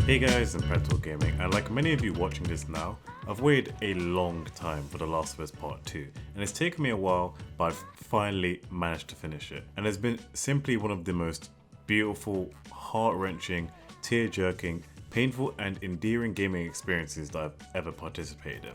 Hey guys, it's Predator Gaming, and like many of you watching this now, I've waited a long time for The Last of Us Part 2, and it's taken me a while, but I've finally managed to finish it. And it's been simply one of the most beautiful, heart-wrenching, tear-jerking, painful and endearing gaming experiences that I've ever participated in.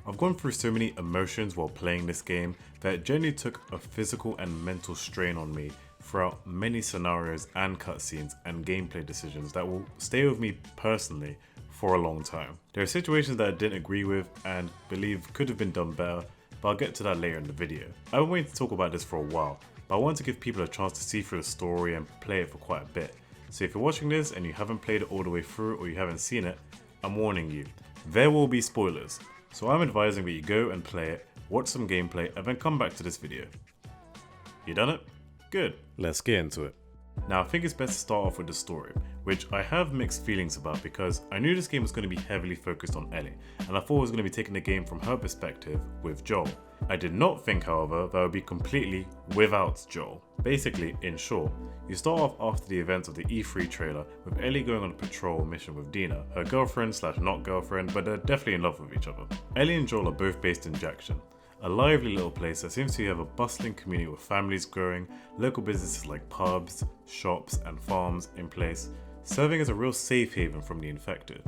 I've gone through so many emotions while playing this game that it genuinely took a physical and mental strain on me throughout many scenarios and cutscenes and gameplay decisions that will stay with me personally for a long time. There are situations that I didn't agree with and believe could have been done better, but I'll get to that later in the video. I've been waiting to talk about this for a while, but I want to give people a chance to see through the story and play it for quite a bit. So if you're watching this and you haven't played it all the way through or you haven't seen it, I'm warning you, there will be spoilers. So I'm advising that you go and play it, watch some gameplay, and then come back to this video. You done it? Good, let's get into it. Now I think it's best to start off with the story, which I have mixed feelings about because I knew this game was going to be heavily focused on Ellie, and I thought it was going to be taking the game from her perspective with Joel. I did not think, however, that it would be completely without Joel. Basically, in short, you start off after the events of the E3 trailer with Ellie going on a patrol mission with Dina, her girlfriend slash not girlfriend, but they're definitely in love with each other. Ellie and Joel are both based in Jackson, a lively little place that seems to have a bustling community with families growing, local businesses like pubs, shops and farms in place, serving as a real safe haven from the infected.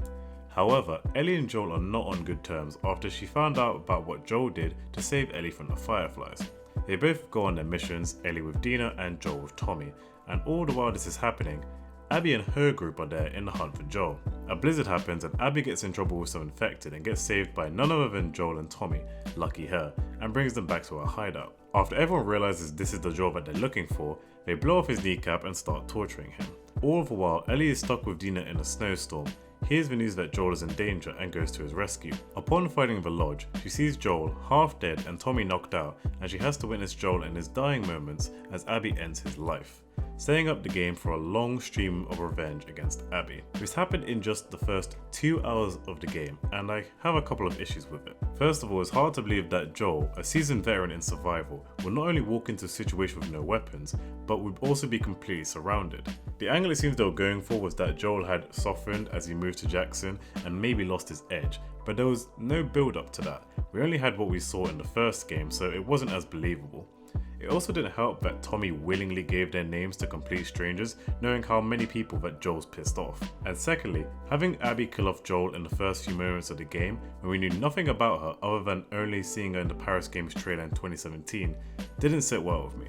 However, Ellie and Joel are not on good terms after she found out about what Joel did to save Ellie from the Fireflies. They both go on their missions, Ellie with Dina and Joel with Tommy, and all the while this is happening, Abby and her group are there in the hunt for Joel. A blizzard happens and Abby gets in trouble with some infected and gets saved by none other than Joel and Tommy, lucky her, and brings them back to her hideout. After everyone realizes this is the Joel that they're looking for, they blow off his kneecap and start torturing him. All the while, Ellie is stuck with Dina in a snowstorm, hears the news that Joel is in danger and goes to his rescue. Upon finding the lodge, she sees Joel half dead and Tommy knocked out, and she has to witness Joel in his dying moments as Abby ends his life, setting up the game for a long stream of revenge against Abby. This happened in just the first 2 hours of the game, and I have a couple of issues with it. First of all, it's hard to believe that Joel, a seasoned veteran in survival, will not only walk into a situation with no weapons, but would also be completely surrounded. The angle it seems they were going for was that Joel had softened as he moved to Jackson and maybe lost his edge, but there was no build up to that. We only had what we saw in the first game, so it wasn't as believable. It also didn't help that Tommy willingly gave their names to complete strangers, knowing how many people that Joel's pissed off. And secondly, having Abby kill off Joel in the first few moments of the game, when we knew nothing about her other than only seeing her in the Paris Games trailer in 2017, didn't sit well with me.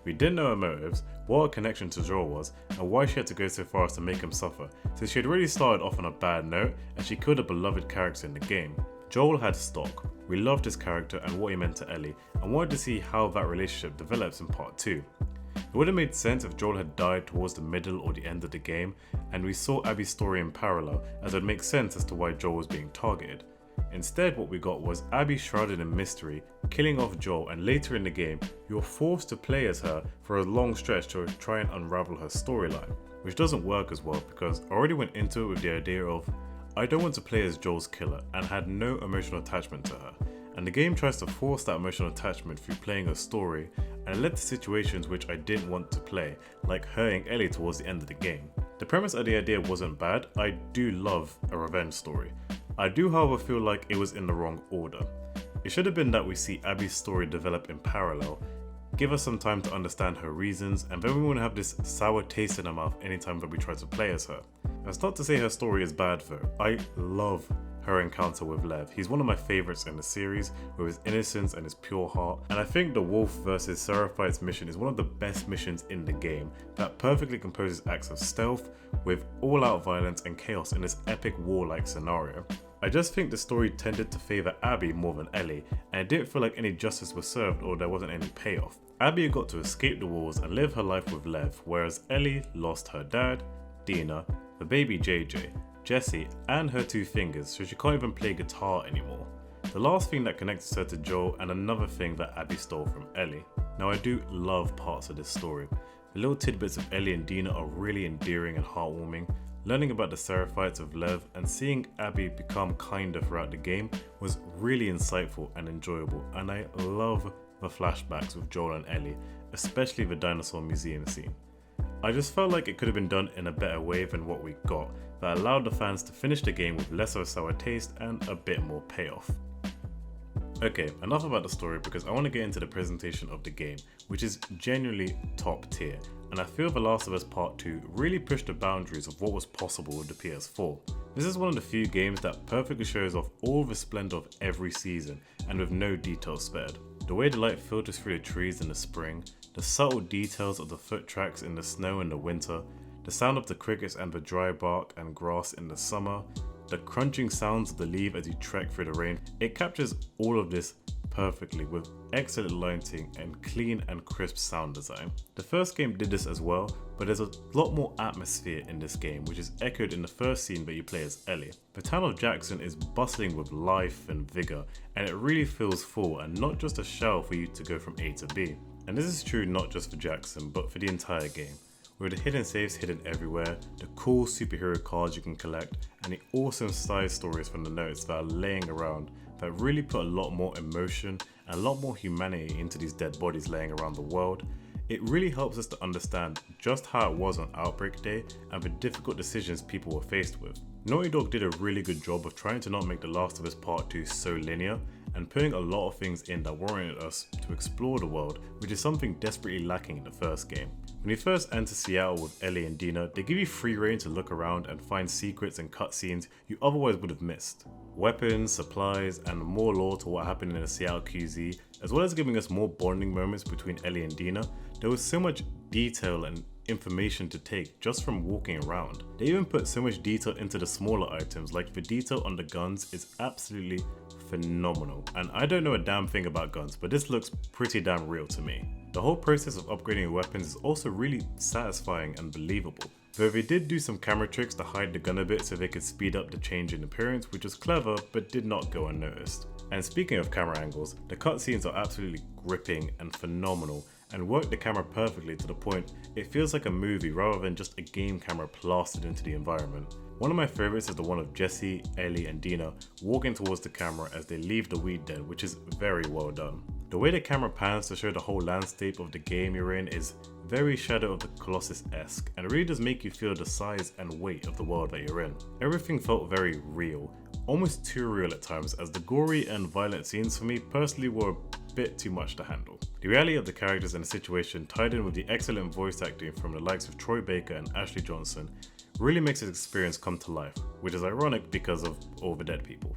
We didn't know her motives, what her connection to Joel was, and why she had to go so far as to make him suffer, since she had already started off on a bad note and she killed a beloved character in the game. Joel had stock. We loved his character and what he meant to Ellie, and wanted to see how that relationship develops in part 2. It would have made sense if Joel had died towards the middle or the end of the game, and we saw Abby's story in parallel, as it would make sense as to why Joel was being targeted. Instead, what we got was Abby shrouded in mystery, killing off Joel, and later in the game, you're forced to play as her for a long stretch to try and unravel her storyline, which doesn't work as well because I already went into it with the idea of I don't want to play as Joel's killer and had no emotional attachment to her, and the game tries to force that emotional attachment through playing a story, and it led to situations which I didn't want to play, like hurting Ellie towards the end of the game. The premise of the idea wasn't bad. I do love a revenge story. I do however feel like it was in the wrong order. It should have been that we see Abby's story develop in parallel, give us some time to understand her reasons, and then we won't have this sour taste in our mouth anytime that we try to play as her. That's not to say her story is bad though. I love her encounter with Lev. He's one of my favourites in the series with his innocence and his pure heart, and I think the Wolf vs Seraphite's mission is one of the best missions in the game that perfectly composes acts of stealth with all-out violence and chaos in this epic war-like scenario. I just think the story tended to favour Abby more than Ellie, and it didn't feel like any justice was served or there wasn't any payoff. Abby got to escape the walls and live her life with Lev, whereas Ellie lost her dad, Dina, the baby JJ, Jesse, and her 2 fingers, so she can't even play guitar anymore. The last thing that connects her to Joel, and another thing that Abby stole from Ellie. Now I do love parts of this story. The little tidbits of Ellie and Dina are really endearing and heartwarming. Learning about the Seraphites of Lev and seeing Abby become kinder throughout the game was really insightful and enjoyable, and I love the flashbacks with Joel and Ellie, especially the dinosaur museum scene. I just felt like it could have been done in a better way than what we got, that allowed the fans to finish the game with less of a sour taste and a bit more payoff. Okay, enough about the story because I want to get into the presentation of the game, which is genuinely top tier, and I feel The Last of Us Part 2 really pushed the boundaries of what was possible with the PS4. This is one of the few games that perfectly shows off all the splendor of every season and with no details spared. The way the light filters through the trees in the spring, the subtle details of the foot tracks in the snow in the winter, the sound of the crickets and the dry bark and grass in the summer, the crunching sounds of the leaf as you trek through the rain, it captures all of this perfectly with excellent lighting and clean and crisp sound design. The first game did this as well, but there's a lot more atmosphere in this game, which is echoed in the first scene that you play as Ellie. The town of Jackson is bustling with life and vigor, and it really feels full and not just a shell for you to go from A to B. And this is true not just for Jackson, but for the entire game, with the hidden safes hidden everywhere, the cool superhero cards you can collect, and the awesome side stories from the notes that are laying around that really put a lot more emotion and a lot more humanity into these dead bodies laying around the world. It really helps us to understand just how it was on Outbreak Day and the difficult decisions people were faced with. Naughty Dog did a really good job of trying to not make The Last of Us Part 2 so linear and putting a lot of things in that warranted us to explore the world, which is something desperately lacking in the first game. When you first enter Seattle with Ellie and Dina, they give you free reign to look around and find secrets and cutscenes you otherwise would have missed. Weapons, supplies, and more lore to what happened in the Seattle QZ, as well as giving us more bonding moments between Ellie and Dina. There was so much detail and information to take just from walking around. They even put so much detail into the smaller items, like the detail on the guns is absolutely phenomenal. And I don't know a damn thing about guns, but this looks pretty damn real to me. The whole process of upgrading weapons is also really satisfying and believable. Though they did do some camera tricks to hide the gun a bit so they could speed up the change in appearance, which was clever but did not go unnoticed. And speaking of camera angles, the cutscenes are absolutely gripping and phenomenal and work the camera perfectly to the point it feels like a movie rather than just a game camera plastered into the environment. One of my favorites is the one of Jesse, Ellie and Dina walking towards the camera as they leave the weed den, which is very well done. The way the camera pans to show the whole landscape of the game you're in is very Shadow of the Colossus-esque and it really does make you feel the size and weight of the world that you're in. Everything felt very real, almost too real at times, as the gory and violent scenes for me personally were a bit too much to handle. The reality of the characters and the situation tied in with the excellent voice acting from the likes of Troy Baker and Ashley Johnson really makes this experience come to life, which is ironic because of all the dead people.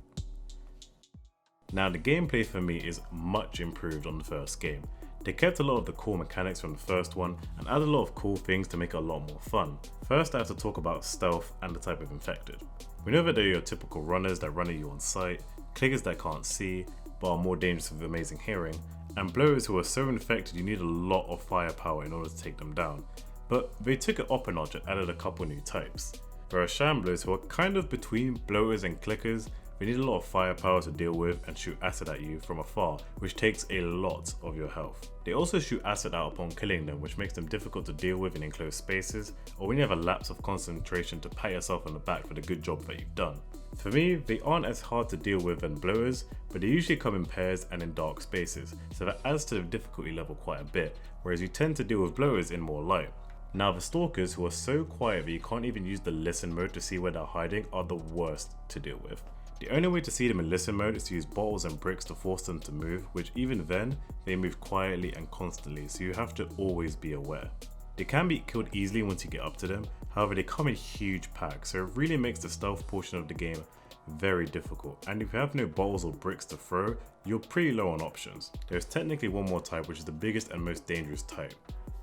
Now the gameplay for me is much improved on the first game. They kept a lot of the core mechanics from the first one and added a lot of cool things to make it a lot more fun. First I have to talk about stealth and the type of infected. We know that they're your typical runners that run at you on sight, clickers that can't see but are more dangerous with amazing hearing, and blowers who are so infected you need a lot of firepower in order to take them down. But they took it up a notch and added a couple new types. There are shamblers who are kind of between blowers and clickers. They need a lot of firepower to deal with and shoot acid at you from afar, which takes a lot of your health. They also shoot acid out upon killing them, which makes them difficult to deal with in enclosed spaces, or when you have a lapse of concentration to pat yourself on the back for the good job that you've done. For me, they aren't as hard to deal with than blowers, but they usually come in pairs and in dark spaces, so that adds to the difficulty level quite a bit, whereas you tend to deal with blowers in more light. Now the stalkers, who are so quiet that you can't even use the listen mode to see where they're hiding, are the worst to deal with. The only way to see them in listen mode is to use bottles and bricks to force them to move, which even then, they move quietly and constantly, so you have to always be aware. They can be killed easily once you get up to them, however they come in huge packs, so it really makes the stealth portion of the game very difficult, and if you have no bottles or bricks to throw, you're pretty low on options. There's technically one more type, which is the biggest and most dangerous type,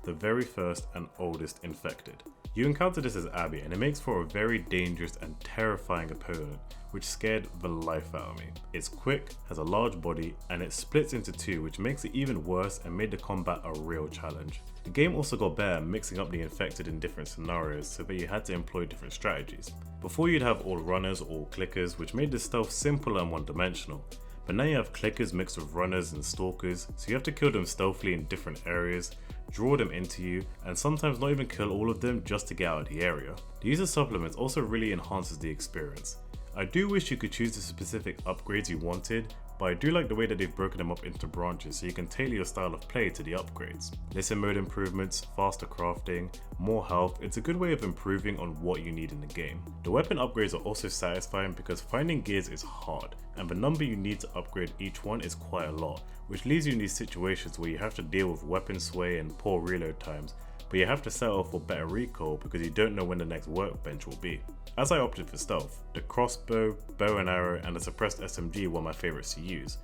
the very first and oldest infected. You encounter this as Abby, and it makes for a very dangerous and terrifying opponent, which scared the life out of me. It's quick, has a large body, and it splits into two, which makes it even worse and made the combat a real challenge. The game also got better at mixing up the infected in different scenarios, so that you had to employ different strategies. Before you'd have all runners or all clickers, which made the stealth simple and one-dimensional. But now you have clickers mixed with runners and stalkers, so you have to kill them stealthily in different areas, draw them into you, and sometimes not even kill all of them just to get out of the area. The use of supplements also really enhances the experience. I do wish you could choose the specific upgrades you wanted, but I do like the way that they've broken them up into branches so you can tailor your style of play to the upgrades. Listen mode improvements, faster crafting, more health, it's a good way of improving on what you need in the game. The weapon upgrades are also satisfying because finding gears is hard, and the number you need to upgrade each one is quite a lot, which leaves you in these situations where you have to deal with weapon sway and poor reload times, but you have to settle for better recoil because you don't know when the next workbench will be. As I opted for stealth, the crossbow, bow and arrow, and the suppressed SMG were my favourites to use.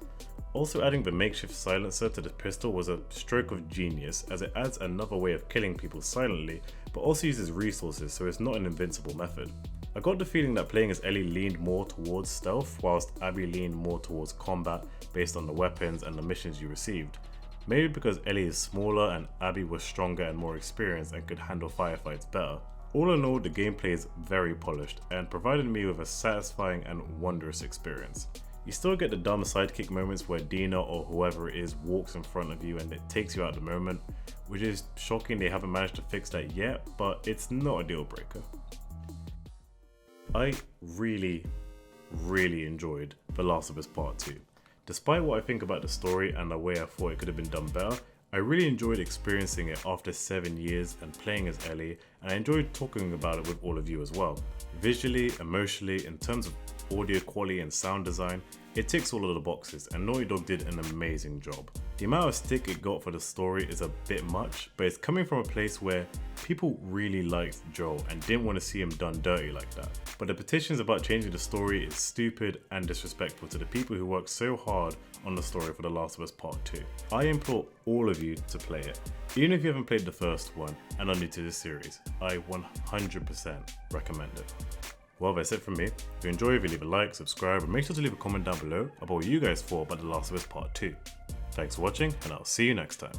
Also adding the makeshift silencer to the pistol was a stroke of genius, as it adds another way of killing people silently, but also uses resources, so it's not an invincible method. I got the feeling that playing as Ellie leaned more towards stealth, whilst Abby leaned more towards combat based on the weapons and the missions you received. Maybe because Ellie is smaller and Abby was stronger and more experienced and could handle firefights better. All in all, the gameplay is very polished and provided me with a satisfying and wondrous experience. You still get the dumb sidekick moments where Dina or whoever it is walks in front of you and it takes you out of the moment, which is shocking they haven't managed to fix that yet, but it's not a deal breaker. I really enjoyed The Last of Us Part 2. Despite what I think about the story and the way I thought it could have been done better, I really enjoyed experiencing it after 7 years and playing as Ellie, and I enjoyed talking about it with all of you as well. Visually, emotionally, in terms of audio quality and sound design, it ticks all of the boxes and Naughty Dog did an amazing job. The amount of stick it got for the story is a bit much, but it's coming from a place where people really liked Joel and didn't want to see him done dirty like that. But the petitions about changing the story is stupid and disrespectful to the people who worked so hard on the story for The Last of Us Part 2. I implore all of you to play it. Even if you haven't played the first one and are new to this series, I 100% recommend it. Well, that's it from me. If you enjoy, leave a like, subscribe, and make sure to leave a comment down below about what you guys thought about The Last of Us Part 2. Thanks for watching, and I'll see you next time.